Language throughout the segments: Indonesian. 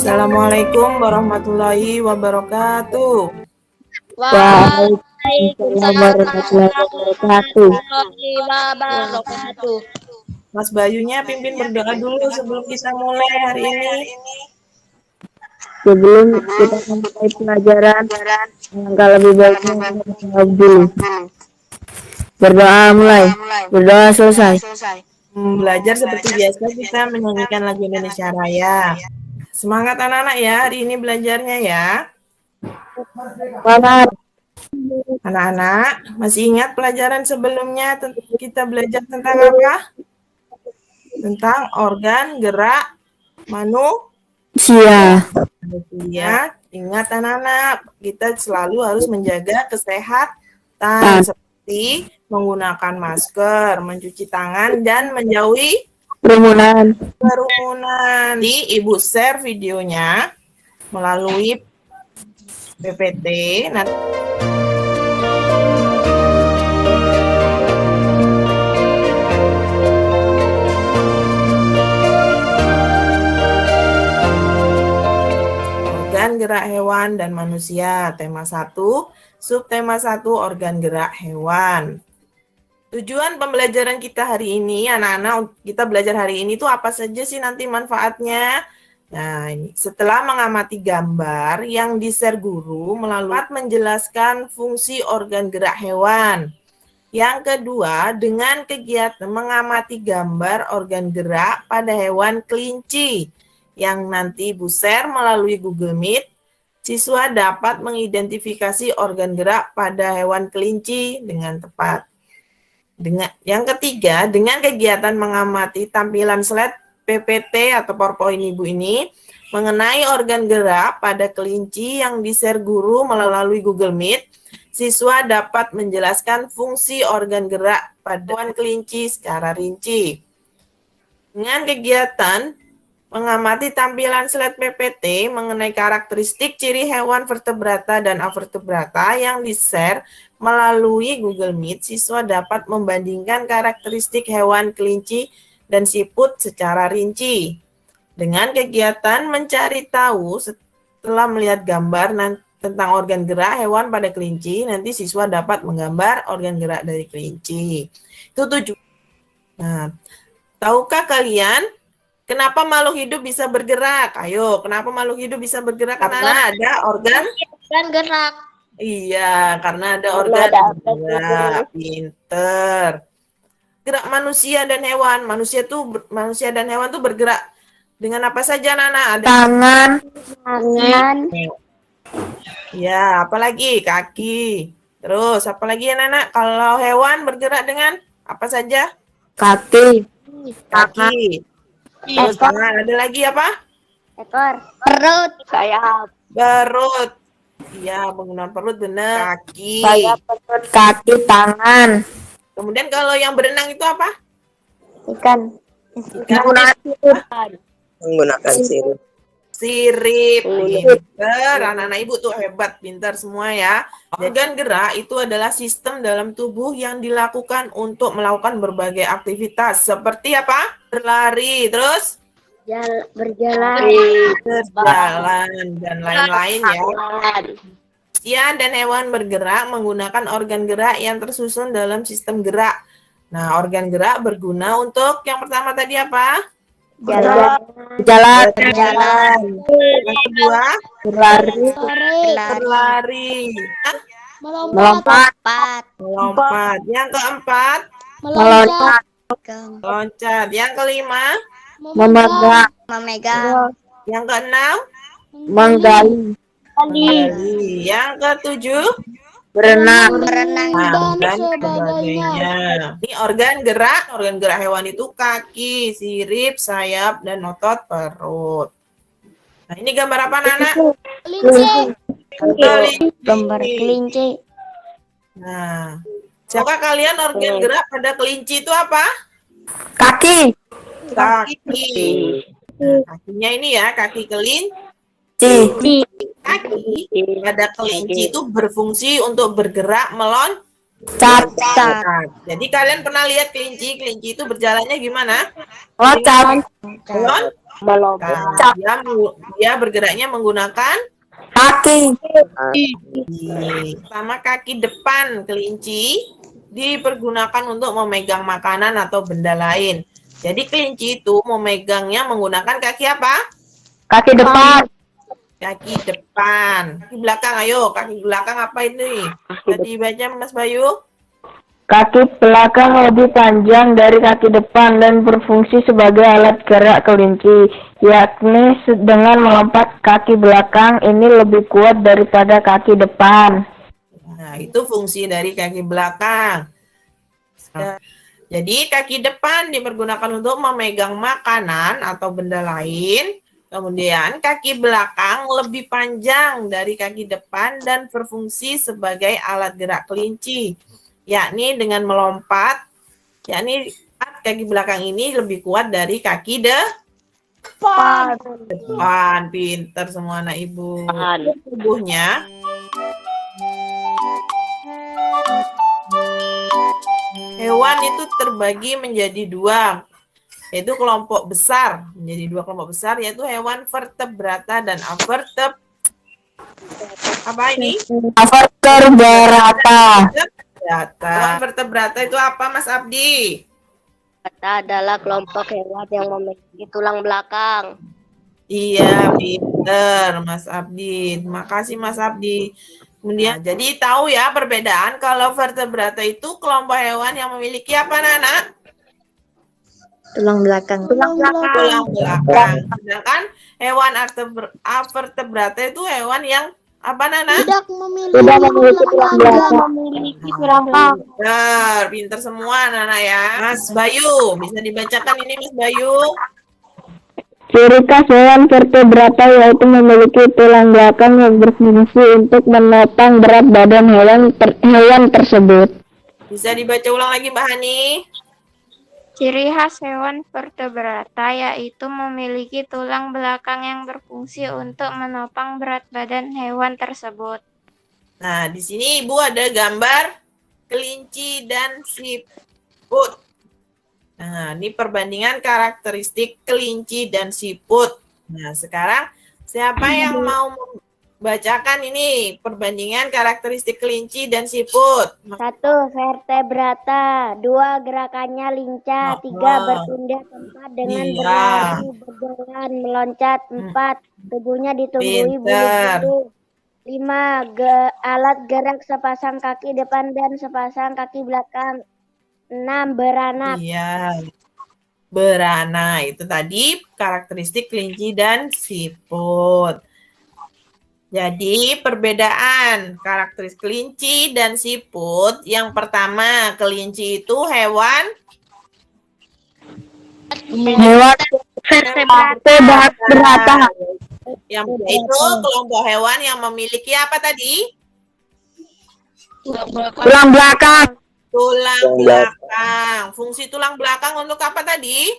Assalamualaikum warahmatullahi wabarakatuh. Waalaikumsalam warahmatullahi wabarakatuh. Mas Bayunya pimpin berdoa dulu sebelum kita mulai hari ini. Sebelum kita mulai pelajaran, alangkah lebih baiknya kita menjawab dulu. Berdoa mulai, berdoa selesai. Belajar seperti biasa kita menyanyikan lagu Indonesia Raya. Semangat anak-anak ya, hari ini belajarnya ya. Semangat. Anak-anak, masih ingat pelajaran sebelumnya kita belajar tentang apa? Tentang organ gerak manusia. Ingat anak-anak, kita selalu harus menjaga kesehatan seperti menggunakan masker, mencuci tangan, dan menjauhi kerumunan. Jadi Ibu share videonya melalui PPT. Organ gerak hewan dan manusia, tema 1, subtema 1, organ gerak hewan. Tujuan pembelajaran kita hari ini, anak-anak, kita belajar hari ini tuh apa saja sih nanti manfaatnya? Nah, ini setelah mengamati gambar yang di-share guru melalui menjelaskan fungsi organ gerak hewan. Yang kedua, dengan kegiatan mengamati gambar organ gerak pada hewan kelinci yang nanti Ibu share melalui Google Meet, siswa dapat mengidentifikasi organ gerak pada hewan kelinci dengan tepat. Yang ketiga, dengan kegiatan mengamati tampilan slide PPT atau PowerPoint Ibu ini mengenai organ gerak pada kelinci yang di-share guru melalui Google Meet, siswa dapat menjelaskan fungsi organ gerak pada hewan kelinci secara rinci. Dengan kegiatan mengamati tampilan slide PPT mengenai karakteristik ciri hewan vertebrata dan avertebrata yang di-share melalui Google Meet, siswa dapat membandingkan karakteristik hewan kelinci dan siput secara rinci. Dengan kegiatan mencari tahu setelah melihat gambar tentang organ gerak hewan pada kelinci, nanti siswa dapat menggambar organ gerak dari kelinci. Itu tujuan. Nah, tahukah kalian kenapa makhluk hidup bisa bergerak? Ayo, kenapa makhluk hidup bisa bergerak? Karena ada organ gerak. Iya, karena ada organ gerak. Pinter. Gerak manusia dan hewan. Manusia dan hewan tuh bergerak dengan apa saja, Nana? Ada Tangan. Ya, apalagi kaki. Terus apa lagi ya, Nana? Kalau hewan bergerak dengan apa saja? Kaki. Terus tangan. Ada lagi apa? Ekor. Perut. Sayap. Perut. Iya, menggunakan perut benar. Kaki. Sayap, perut, kaki, tangan. Kemudian kalau yang berenang itu apa? Ikan. Menggunakan sirip. Sirip. Pinter. Anak-anak Ibu tuh hebat, pintar semua ya. Organ gerak itu adalah sistem dalam tubuh yang dilakukan untuk melakukan berbagai aktivitas. Seperti apa? Berlari. Terus? Berjalan. Dan lain-lain ya. Manusia dan hewan bergerak menggunakan organ gerak yang tersusun dalam sistem gerak. Nah, organ gerak berguna untuk yang pertama tadi apa? Jalan. Yang kedua, berlari. Melompat. Yang keempat, loncat. Yang kelima, Memegang. yang keenam, Menggali. yang ketujuh, Berenang. dan sebagainya. Ini organ gerak hewan itu kaki, sirip, sayap, dan otot perut. Nah, ini gambar apa, Nana? Gambar kelinci. Nah, siapa kalian organ gerak pada kelinci itu apa? Kaki. Nah, kakinya ini ya, kaki kelinci. Kaki pada kelinci itu berfungsi untuk bergerak meloncat. Jadi kalian pernah lihat kelinci itu berjalannya gimana? Loncat. Nah, dia bergeraknya menggunakan Kaki. sama kaki depan kelinci dipergunakan untuk memegang makanan atau benda lain. Jadi kelinci itu memegangnya menggunakan kaki apa? Kaki depan. Kaki depan. Kaki belakang, ayo. Kaki belakang apa ini? Tadi baca Mas Bayu. Kaki belakang lebih panjang dari kaki depan dan berfungsi sebagai alat gerak kelinci, yakni dengan melompat kaki belakang ini lebih kuat daripada kaki depan. Nah, itu fungsi dari kaki belakang. Jadi kaki depan dipergunakan untuk memegang makanan atau benda lain. Kemudian kaki belakang lebih panjang dari kaki depan dan berfungsi sebagai alat gerak kelinci, yakni dengan melompat, yakni kaki belakang ini lebih kuat dari kaki depan. Pinter semua anak ibu. Tubuhnya hewan itu terbagi menjadi dua, yaitu kelompok besar, menjadi dua kelompok besar, yaitu hewan vertebrata dan avertebrata. Apa ini? Vertebrata. Hewan vertebrata itu apa, Mas Abdi? Vertebrata adalah kelompok hewan yang memiliki tulang belakang. Iya, pinter Mas Abdi. Terima kasih Mas Abdi. Kemudian, jadi tahu ya perbedaan kalau vertebrata itu kelompok hewan yang memiliki apa, Nana? Tulang belakang. Tulang belakang. Sedangkan hewan vertebrata itu hewan yang apa, Nana? Tidak memiliki tulang belakang. Pinter semua Nana ya. Mas Bayu, bisa dibacakan ini Mas Bayu? Ciri khas hewan vertebrata yaitu memiliki tulang belakang yang berfungsi untuk menopang berat badan hewan tersebut. Bisa dibaca ulang lagi Mbak Hani? Ciri khas hewan vertebrata yaitu memiliki tulang belakang yang berfungsi untuk menopang berat badan hewan tersebut. Nah, di sini Ibu ada gambar kelinci dan siput. Nah, ini perbandingan karakteristik kelinci dan siput. Nah, sekarang siapa yang mau membacakan ini perbandingan karakteristik kelinci dan siput? 1. Vertebrata. 2. Gerakannya lincah. 3. Berpindah tempat dengan berlari, berjalan, meloncat. 4. Tubuhnya ditumbuhi bulu-bulu. 5. Alat gerak sepasang kaki depan dan sepasang kaki belakang. 6. Beranak. Iya, beranak. Itu tadi karakteristik kelinci dan siput. Jadi perbedaan karakteristik kelinci dan siput. Yang pertama, kelinci itu hewan vertebrata. Yang itu kelompok hewan yang memiliki apa tadi? Tulang belakang. Tulang belakang. Fungsi tulang belakang untuk apa tadi?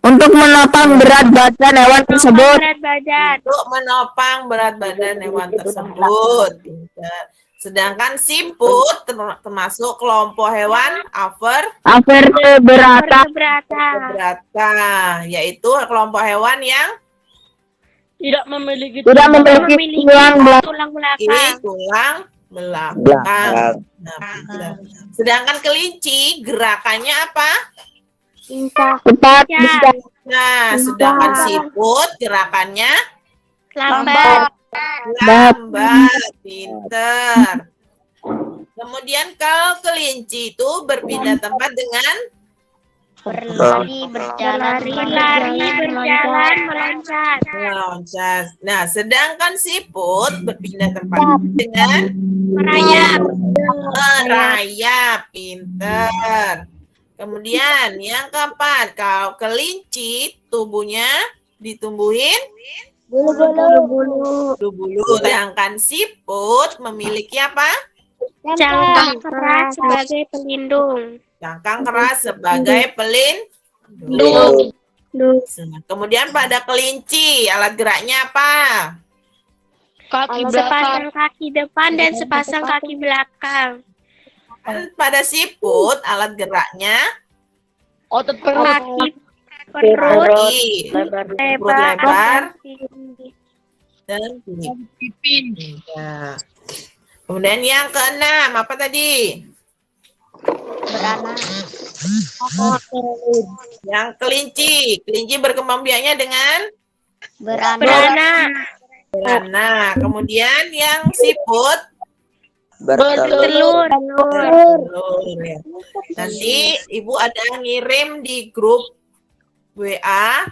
Untuk menopang berat badan hewan tersebut. Untuk menopang berat badan hewan tersebut. Sedangkan siput termasuk kelompok hewan vertebrata, yaitu kelompok hewan yang Tidak memiliki tulang belakang. tulang belakang. Nah, sedangkan kelinci gerakannya apa? Cepat. Nah, sedangkan siput gerakannya lambat. Pinter. Kemudian kalau kelinci itu berpindah tempat dengan Berlari, berjalan, meloncat. meloncat. Nah, sedangkan siput berpindah tempat dengan merayap. Pinter. Kemudian yang keempat, kalau kelinci tubuhnya ditumbuhin bulu-bulu. Sedangkan siput memiliki apa? Cangkang keras sebagai pelindung. Cangkang keras sebagai pelindung. Kemudian pada kelinci alat geraknya apa? Sepasang kaki depan dan sepasang kaki belakang. Pada siput alat geraknya Kaki perut, kaki, perut lebar, tinggi. dan pipi. Ya. Kemudian yang keenam, apa tadi? Beranak. Yang kelinci. Kelinci berkembang biaknya dengan Beranak. beranak. Kemudian yang siput Bertelur. bertelur. Ya. Nanti Ibu ada ngirim di grup WA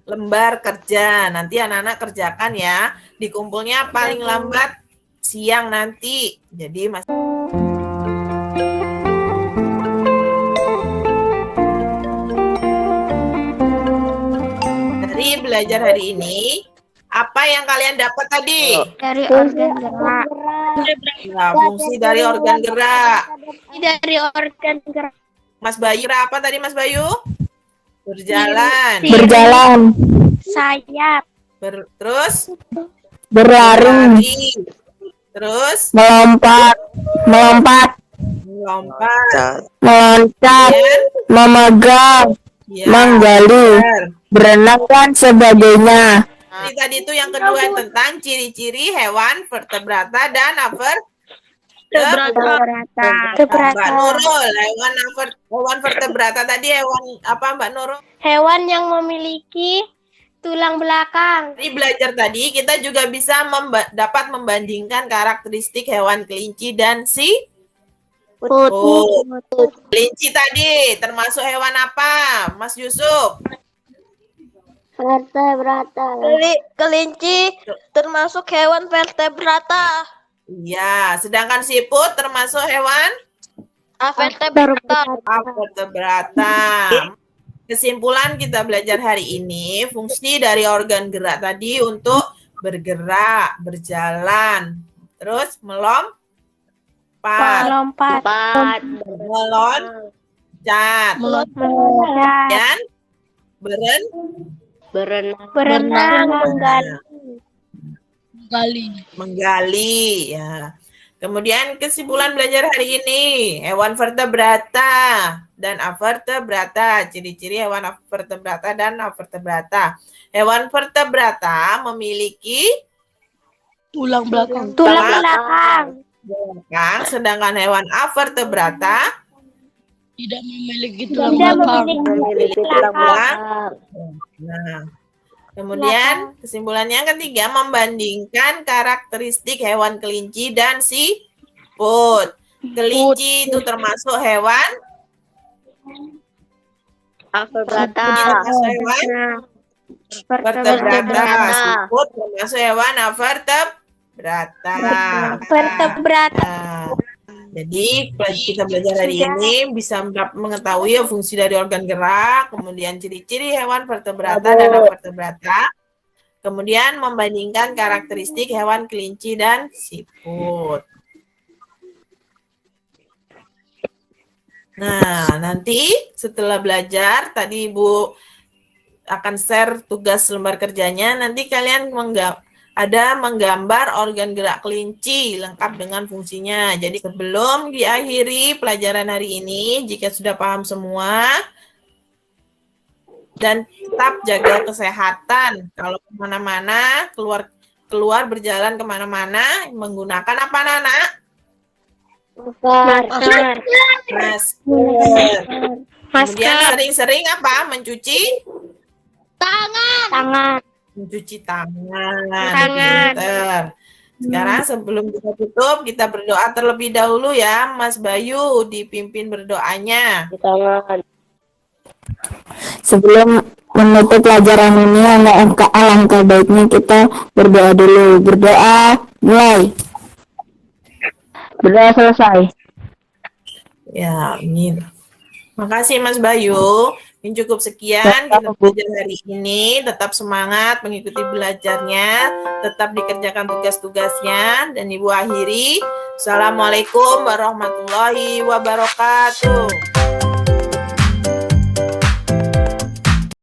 lembar kerja. Nanti anak-anak kerjakan ya. Dikumpulnya paling lambat siang nanti. Jadi dari belajar hari ini, apa yang kalian dapat tadi? Dari organ gerak. Ya, fungsi dari organ gerak. Dari organ gerak. Mas Bayu, apa tadi Mas Bayu? Berjalan. Berjalan, Sayap. Terus berlari, lari. Terus melompat, melompat, melompat. meloncat, Kemudian, memegang, ya, menggali, benar. berenang dan sebagainya. Jadi tadi itu yang kedua tentang ciri-ciri hewan vertebrata dan Vertebrata. Mbak Nurul, hewan vertebrata tadi hewan apa Mbak Nurul? Hewan yang memiliki tulang belakang. Di belajar tadi kita juga bisa dapat membandingkan karakteristik hewan kelinci dan siput. Kelinci tadi termasuk hewan apa, Mas Yusuf? Vertebrata. Kelinci termasuk hewan vertebrata. Iya, sedangkan siput termasuk hewan Vertebrata. vertebrata. Kesimpulan kita belajar hari ini, fungsi dari organ gerak tadi untuk bergerak, berjalan, terus melompat, meloncat, dan Berenang. menggali. Ya. Kemudian kesimpulan belajar hari ini, hewan vertebrata dan avertebrata, ciri-ciri hewan vertebrata dan avertebrata. Hewan vertebrata memiliki Tulang belakang. belakang, sedangkan hewan avertebrata Tidak memiliki tulang belakang. Nah, kemudian kesimpulan yang ketiga, membandingkan karakteristik hewan kelinci dan siput. Kelinci itu termasuk hewan termasuk hewan vertebrata. Siput termasuk hewan vertebrata. Nah, jadi kita belajar hari ini bisa mengetahui fungsi dari organ gerak, kemudian ciri-ciri hewan vertebrata dan avertebrata, kemudian membandingkan karakteristik hewan kelinci dan siput. Nah, nanti setelah belajar, tadi Ibu akan share tugas lembar kerjanya, nanti kalian menggambar organ gerak kelinci lengkap dengan fungsinya. Jadi sebelum diakhiri pelajaran hari ini, jika sudah paham semua, dan tetap jaga kesehatan. Kalau kemana-mana, keluar berjalan kemana-mana, menggunakan apa anak-anak? Masker. Kemudian sering-sering apa? Mencuci Tangan. mencuci tangan. Pinter. Sekarang sebelum kita tutup, kita berdoa terlebih dahulu ya. Mas Bayu dipimpin berdoanya. Sebelum menutup pelajaran ini, alangkah baiknya kita berdoa dulu. Berdoa, mulai. Berdoa selesai. Ya, amin. Makasih Mas Bayu. Ini cukup sekian kita belajar hari ini. Tetap semangat mengikuti belajarnya. Tetap dikerjakan tugas-tugasnya. Dan Ibu akhiri. Assalamualaikum warahmatullahi wabarakatuh.